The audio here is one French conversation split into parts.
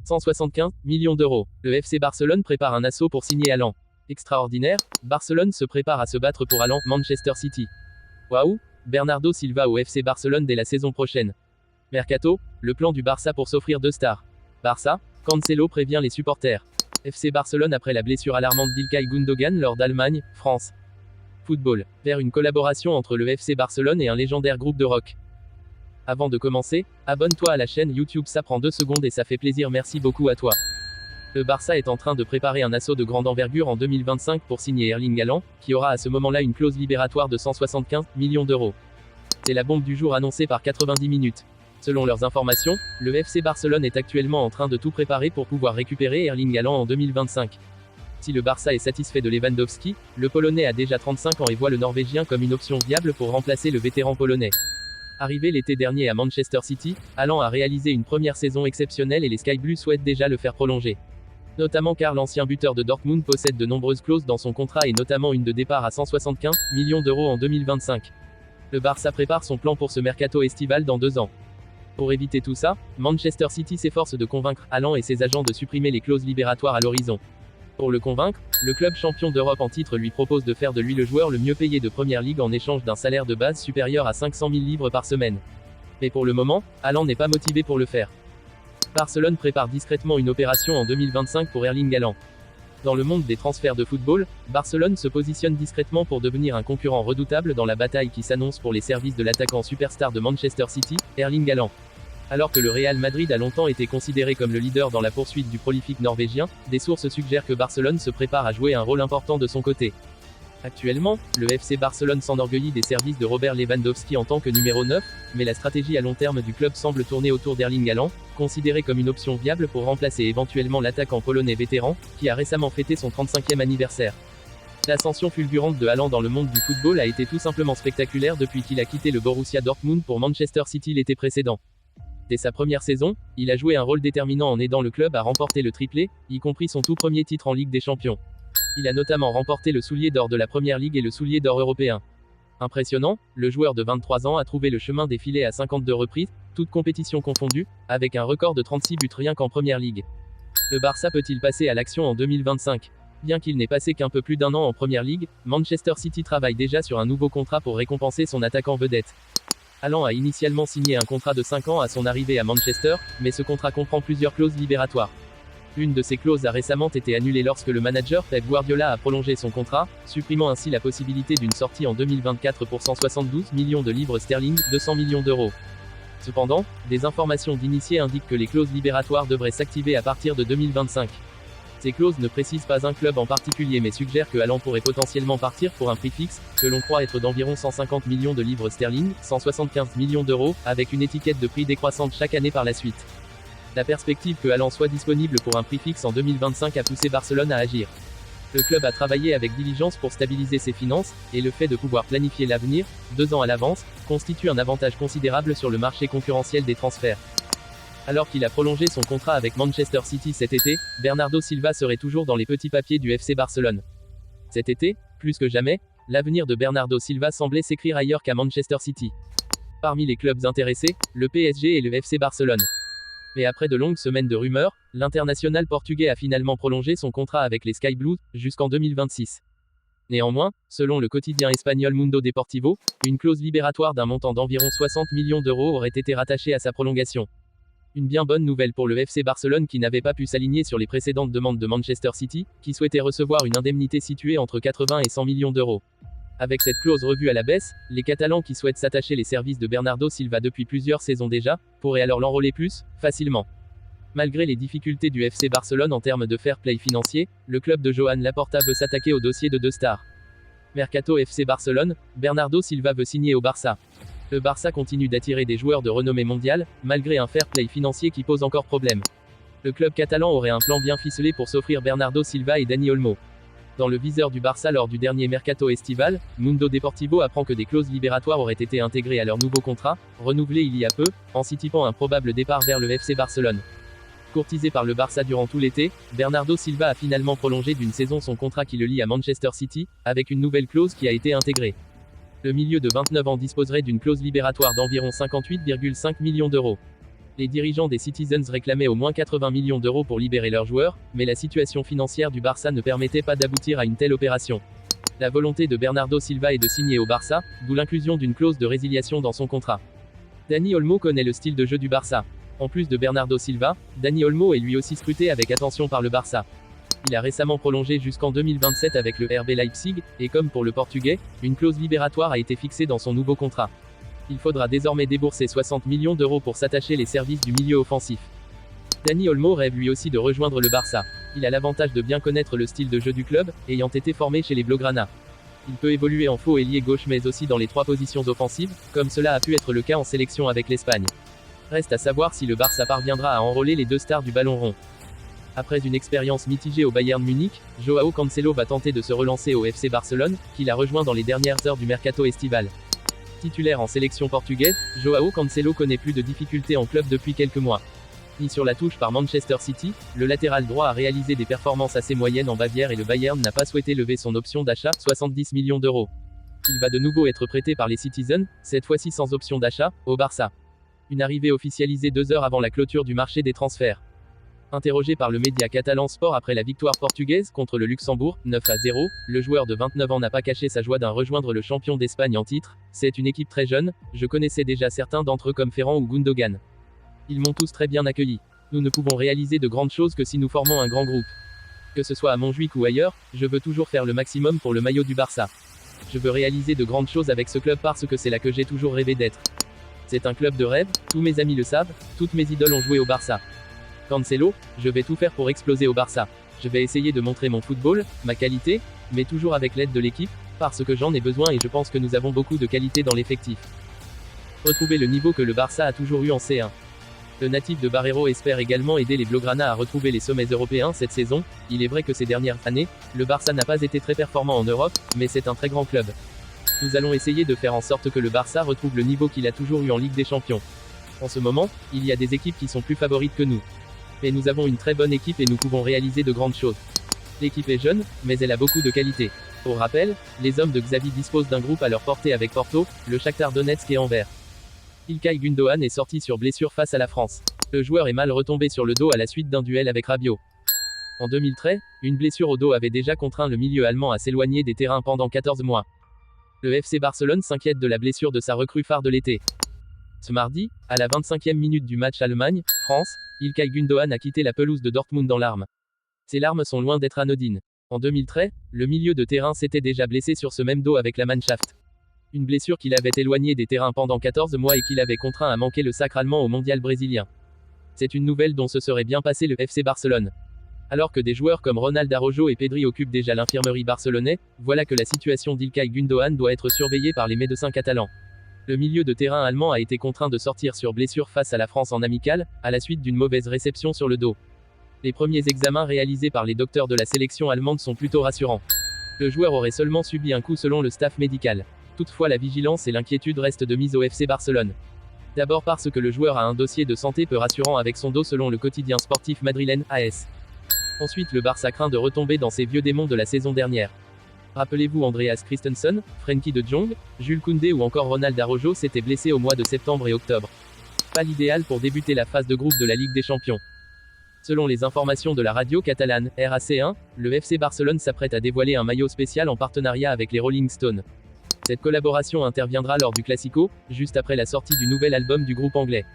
175 millions d'euros. Le FC Barcelone prépare un assaut pour signer Haaland. Extraordinaire, Barcelone se prépare à se battre pour Haaland, Manchester City. Waouh, Bernardo Silva au FC Barcelone dès la saison prochaine. Mercato, le plan du Barça pour s'offrir 2 stars. Barça, Cancelo prévient les supporters. FC Barcelone après la blessure alarmante d'Ilkay Gundogan lors d'Allemagne, France. Football, vers une collaboration entre le FC Barcelone et un légendaire groupe de rock. Avant de commencer, abonne-toi à la chaîne YouTube, ça prend 2 secondes et ça fait plaisir, merci beaucoup à toi. Le Barça est en train de préparer un assaut de grande envergure en 2025 pour signer Erling Haaland, qui aura à ce moment-là une clause libératoire de 175 millions d'euros. C'est la bombe du jour annoncée par 90 minutes. Selon leurs informations, le FC Barcelone est actuellement en train de tout préparer pour pouvoir récupérer Erling Haaland en 2025. Si le Barça est satisfait de Lewandowski, le Polonais a déjà 35 ans et voit le Norvégien comme une option viable pour remplacer le vétéran polonais. Arrivé l'été dernier à Manchester City, Haaland a réalisé une première saison exceptionnelle et les Sky Blues souhaitent déjà le faire prolonger. Notamment car l'ancien buteur de Dortmund possède de nombreuses clauses dans son contrat et notamment une de départ à 175 millions d'euros en 2025. Le Barça prépare son plan pour ce mercato estival dans 2 ans. Pour éviter tout ça, Manchester City s'efforce de convaincre Haaland et ses agents de supprimer les clauses libératoires à l'horizon. Pour le convaincre, le club champion d'Europe en titre lui propose de faire de lui le joueur le mieux payé de Première Ligue en échange d'un salaire de base supérieur à 500 000 livres par semaine. Mais pour le moment, Haaland n'est pas motivé pour le faire. Barcelone prépare discrètement une opération en 2025 pour Erling Haaland. Dans le monde des transferts de football, Barcelone se positionne discrètement pour devenir un concurrent redoutable dans la bataille qui s'annonce pour les services de l'attaquant superstar de Manchester City, Erling Haaland. Alors que le Real Madrid a longtemps été considéré comme le leader dans la poursuite du prolifique norvégien, des sources suggèrent que Barcelone se prépare à jouer un rôle important de son côté. Actuellement, le FC Barcelone s'enorgueillit des services de Robert Lewandowski en tant que numéro 9, mais la stratégie à long terme du club semble tourner autour d'Erling Haaland, considéré comme une option viable pour remplacer éventuellement l'attaquant polonais vétéran, qui a récemment fêté son 35e anniversaire. L'ascension fulgurante de Haaland dans le monde du football a été tout simplement spectaculaire depuis qu'il a quitté le Borussia Dortmund pour Manchester City l'été précédent. Dès sa première saison, il a joué un rôle déterminant en aidant le club à remporter le triplé, y compris son tout premier titre en Ligue des Champions. Il a notamment remporté le soulier d'or de la Première Ligue et le soulier d'or européen. Impressionnant, le joueur de 23 ans a trouvé le chemin des filets à 52 reprises, toutes compétitions confondues, avec un record de 36 buts rien qu'en Première Ligue. Le Barça peut-il passer à l'action en 2025 ? Bien qu'il n'ait passé qu'un peu plus d'1 an en Première Ligue, Manchester City travaille déjà sur un nouveau contrat pour récompenser son attaquant vedette. Haaland a initialement signé un contrat de 5 ans à son arrivée à Manchester, mais ce contrat comprend plusieurs clauses libératoires. Une de ces clauses a récemment été annulée lorsque le manager Pep Guardiola a prolongé son contrat, supprimant ainsi la possibilité d'une sortie en 2024 pour 172 millions de livres sterling, 200 millions d'euros. Cependant, des informations d'initiés indiquent que les clauses libératoires devraient s'activer à partir de 2025. Ces clauses ne précisent pas un club en particulier mais suggèrent que Haaland pourrait potentiellement partir pour un prix fixe, que l'on croit être d'environ 150 millions de livres sterling, 175 millions d'euros, avec une étiquette de prix décroissante chaque année par la suite. La perspective que Haaland soit disponible pour un prix fixe en 2025 a poussé Barcelone à agir. Le club a travaillé avec diligence pour stabiliser ses finances, et le fait de pouvoir planifier l'avenir, 2 ans à l'avance, constitue un avantage considérable sur le marché concurrentiel des transferts. Alors qu'il a prolongé son contrat avec Manchester City cet été, Bernardo Silva serait toujours dans les petits papiers du FC Barcelone. Cet été, plus que jamais, l'avenir de Bernardo Silva semblait s'écrire ailleurs qu'à Manchester City. Parmi les clubs intéressés, le PSG et le FC Barcelone. Mais après de longues semaines de rumeurs, l'international portugais a finalement prolongé son contrat avec les Sky Blues, jusqu'en 2026. Néanmoins, selon le quotidien espagnol Mundo Deportivo, une clause libératoire d'un montant d'environ 60 millions d'euros aurait été rattachée à sa prolongation. Une bien bonne nouvelle pour le FC Barcelone qui n'avait pas pu s'aligner sur les précédentes demandes de Manchester City, qui souhaitait recevoir une indemnité située entre 80 et 100 millions d'euros. Avec cette clause revue à la baisse, les Catalans qui souhaitent s'attacher les services de Bernardo Silva depuis plusieurs saisons déjà, pourraient alors l'enrôler plus facilement. Malgré les difficultés du FC Barcelone en termes de fair play financier, le club de Joan Laporta veut s'attaquer au dossier de 2 stars. Mercato FC Barcelone, Bernardo Silva veut signer au Barça. Le Barça continue d'attirer des joueurs de renommée mondiale, malgré un fair play financier qui pose encore problème. Le club catalan aurait un plan bien ficelé pour s'offrir Bernardo Silva et Dani Olmo. Dans le viseur du Barça lors du dernier mercato estival, Mundo Deportivo apprend que des clauses libératoires auraient été intégrées à leur nouveau contrat, renouvelé il y a peu, anticipant un probable départ vers le FC Barcelone. Courtisé par le Barça durant tout l'été, Bernardo Silva a finalement prolongé d'une saison son contrat qui le lie à Manchester City, avec une nouvelle clause qui a été intégrée. Le milieu de 29 ans disposerait d'une clause libératoire d'environ 58,5 millions d'euros. Les dirigeants des Citizens réclamaient au moins 80 millions d'euros pour libérer leurs joueurs, mais la situation financière du Barça ne permettait pas d'aboutir à une telle opération. La volonté de Bernardo Silva est de signer au Barça, d'où l'inclusion d'une clause de résiliation dans son contrat. Dani Olmo connaît le style de jeu du Barça. En plus de Bernardo Silva, Dani Olmo est lui aussi scruté avec attention par le Barça. Il a récemment prolongé jusqu'en 2027 avec le RB Leipzig, et comme pour le Portugais, une clause libératoire a été fixée dans son nouveau contrat. Il faudra désormais débourser 60 millions d'euros pour s'attacher les services du milieu offensif. Dani Olmo rêve lui aussi de rejoindre le Barça. Il a l'avantage de bien connaître le style de jeu du club, ayant été formé chez les Blaugrana. Il peut évoluer en faux ailier gauche mais aussi dans les trois positions offensives, comme cela a pu être le cas en sélection avec l'Espagne. Reste à savoir si le Barça parviendra à enrôler les deux stars du ballon rond. Après une expérience mitigée au Bayern Munich, Joao Cancelo va tenter de se relancer au FC Barcelone, qu'il a rejoint dans les dernières heures du mercato estival. Titulaire en sélection portugaise, Joao Cancelo connaît plus de difficultés en club depuis quelques mois. Mis sur la touche par Manchester City, le latéral droit a réalisé des performances assez moyennes en Bavière et le Bayern n'a pas souhaité lever son option d'achat, 70 millions d'euros. Il va de nouveau être prêté par les Citizens, cette fois-ci sans option d'achat, au Barça. Une arrivée officialisée 2 heures avant la clôture du marché des transferts. Interrogé par le média catalan Sport après la victoire portugaise contre le Luxembourg, 9-0, le joueur de 29 ans n'a pas caché sa joie d'en rejoindre le champion d'Espagne en titre. C'est une équipe très jeune, je connaissais déjà certains d'entre eux comme Ferran ou Gundogan. Ils m'ont tous très bien accueilli. Nous ne pouvons réaliser de grandes choses que si nous formons un grand groupe. Que ce soit à Montjuic ou ailleurs, je veux toujours faire le maximum pour le maillot du Barça. Je veux réaliser de grandes choses avec ce club parce que c'est là que j'ai toujours rêvé d'être. C'est un club de rêve, tous mes amis le savent, toutes mes idoles ont joué au Barça. Cancelo, je vais tout faire pour exploser au Barça. Je vais essayer de montrer mon football, ma qualité, mais toujours avec l'aide de l'équipe, parce que j'en ai besoin et je pense que nous avons beaucoup de qualité dans l'effectif. Retrouver le niveau que le Barça a toujours eu en C1. Le natif de Barreiro espère également aider les Blaugrana à retrouver les sommets européens cette saison. Il est vrai que ces dernières années, le Barça n'a pas été très performant en Europe, mais c'est un très grand club. Nous allons essayer de faire en sorte que le Barça retrouve le niveau qu'il a toujours eu en Ligue des Champions. En ce moment, il y a des équipes qui sont plus favorites que nous. Mais nous avons une très bonne équipe et nous pouvons réaliser de grandes choses. L'équipe est jeune, mais elle a beaucoup de qualité. Pour rappel, les hommes de Xavi disposent d'un groupe à leur portée avec Porto, le Shakhtar Donetsk et Anvers. İlkay Gündoğan est sorti sur blessure face à la France. Le joueur est mal retombé sur le dos à la suite d'un duel avec Rabiot. En 2013, une blessure au dos avait déjà contraint le milieu allemand à s'éloigner des terrains pendant 14 mois. Le FC Barcelone s'inquiète de la blessure de sa recrue phare de l'été. Ce mardi, à la 25e minute du match Allemagne-France, İlkay Gündoğan a quitté la pelouse de Dortmund en larmes. Ces larmes sont loin d'être anodines. En 2013, le milieu de terrain s'était déjà blessé sur ce même dos avec la Mannschaft. Une blessure qui l'avait éloigné des terrains pendant 14 mois et qui l'avait contraint à manquer le sacre allemand au mondial brésilien. C'est une nouvelle dont se serait bien passé le FC Barcelone. Alors que des joueurs comme Ronald Araujo et Pedri occupent déjà l'infirmerie barcelonais, voilà que la situation d'Ilkay Gündoğan doit être surveillée par les médecins catalans. Le milieu de terrain allemand a été contraint de sortir sur blessure face à la France en amical, à la suite d'une mauvaise réception sur le dos. Les premiers examens réalisés par les docteurs de la sélection allemande sont plutôt rassurants. Le joueur aurait seulement subi un coup selon le staff médical. Toutefois la vigilance et l'inquiétude restent de mise au FC Barcelone. D'abord parce que le joueur a un dossier de santé peu rassurant avec son dos selon le quotidien sportif madrilène, AS. Ensuite le Barça craint de retomber dans ses vieux démons de la saison dernière. Rappelez-vous Andreas Christensen, Frenkie de Jong, Jules Koundé ou encore Ronald Araujo s'étaient blessés au mois de septembre et octobre. Pas l'idéal pour débuter la phase de groupe de la Ligue des Champions. Selon les informations de la radio catalane, RAC1, le FC Barcelone s'apprête à dévoiler un maillot spécial en partenariat avec les Rolling Stones. Cette collaboration interviendra lors du Classico, juste après la sortie du nouvel album du groupe anglais.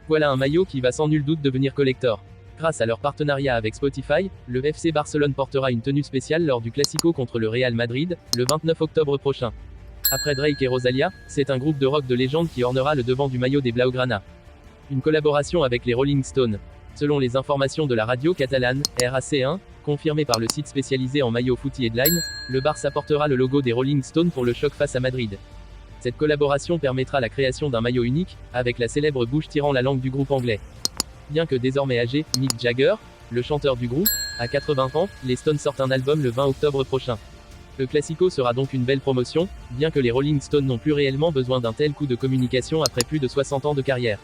Voilà un maillot qui va sans nul doute devenir collector. Grâce à leur partenariat avec Spotify, le FC Barcelone portera une tenue spéciale lors du Classico contre le Real Madrid, le 29 octobre prochain. Après Drake et Rosalia, c'est un groupe de rock de légende qui ornera le devant du maillot des Blaugrana. Une collaboration avec les Rolling Stones. Selon les informations de la radio catalane, RAC1, confirmée par le site spécialisé en maillot Footy Headlines, le Barça portera le logo des Rolling Stones pour le choc face à Madrid. Cette collaboration permettra la création d'un maillot unique, avec la célèbre bouche tirant la langue du groupe anglais. Bien que désormais âgé, Mick Jagger, le chanteur du groupe, a 80 ans, les Stones sortent un album le 20 octobre prochain. Le Classico sera donc une belle promotion, bien que les Rolling Stones n'ont plus réellement besoin d'un tel coup de communication après plus de 60 ans de carrière.